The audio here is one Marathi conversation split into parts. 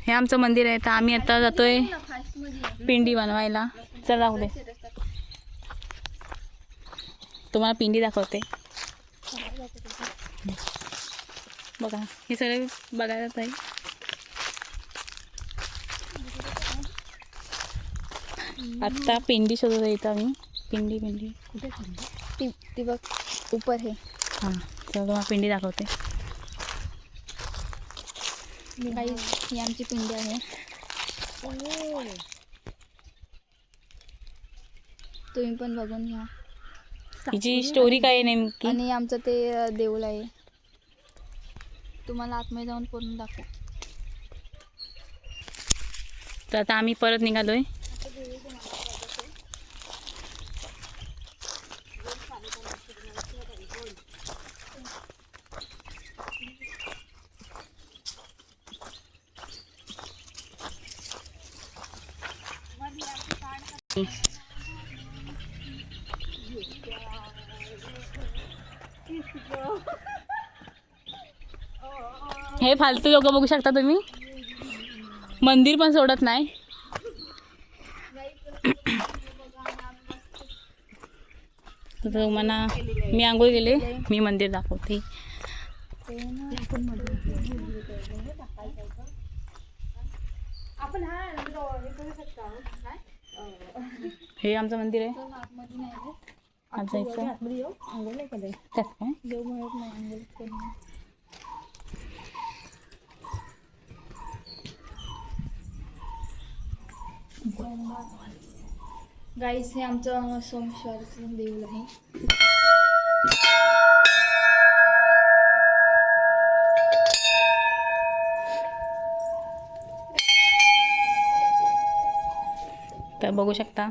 हे आमचं मंदिर आहे. तर आम्ही आता जातोय पिंडी बनवायला. चला उद्या तुम्हाला पिंडी दाखवते. बघा हे सगळे बघायला आहे. आत्ता पिंडी शोधत येतो आम्ही. पिंडी पिंडी कुठे ती बघ ऊपर है. हां चला तुम्हाला पिंडी दाखवते. काही ही आमची पिंडी आहे. तुम्ही पण बघून घ्या. हिची स्टोरी काय आहे नेमकी. आणि आमचं ते देऊळ आहे. तुम्हाला आतमध्ये जाऊन पूर्ण दाखवू. तर आता आम्ही परत निघालोय. हे फालतू लोक बघू शकता तुम्ही. मंदिर पण सोडत नाही. तुम्हाला मी आंघोळ गेले. मी मंदिर दाखवते. हे आमचं मंदिर आहे. आज जायचं त्यात काय गाईस हे आमचं सोमेश्वरचं देऊळ आहे. तर बघू शकता.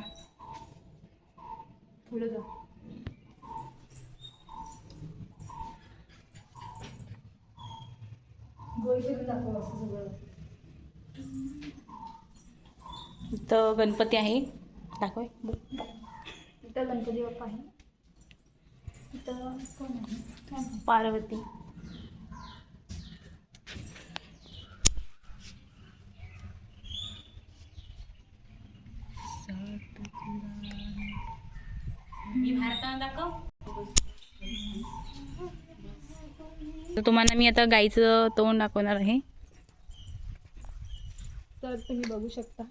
पुढे जा. इथं गणपती आहे. दाखव. इथं गणपती बाप्पा आहे. इथं कोण आहे. पार्वती. तर तुम्हाला मी आता गाईचं तोंड दाखवणार आहे. तर तुम्ही बघू शकता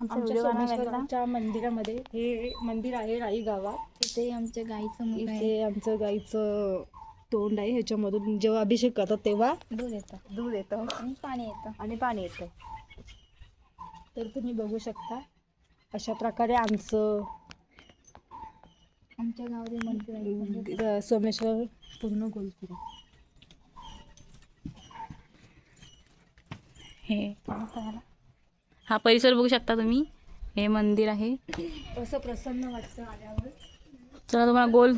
आमच्या आमच्या सोमेश्वरच्या मंदिरामध्ये हे मंदिर आहे राई गावात. इथे आमच्या गाईचं मुख आहे. इथे आमचं गाईचं तोंड आहे. ह्याच्यामधून जेव्हा अभिषेक करतात तेव्हा दूध येतं आणि पाणी येतं. तर तुम्ही बघू शकता अशा प्रकारे आमच्या गावातील मंदिर सोमेश्वर पूर्ण गोलफिरा. हे हा परिसर बघू शकता तुम्ही. हे मंदिर आहे. असं प्रसन्न वाटतं आल्यावर. चला तुम्हाला गोल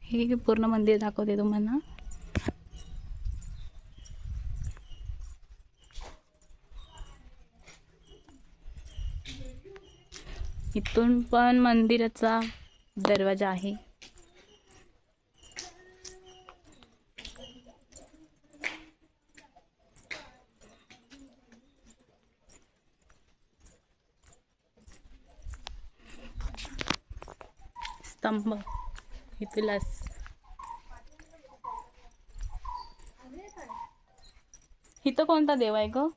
हे पूर्ण मंदिर दाखवते तुम्हाला. इथून पण मंदिराचा दरवाजा आहे. स्तंभ इथलाच. इथं कोणता देव आहे ग.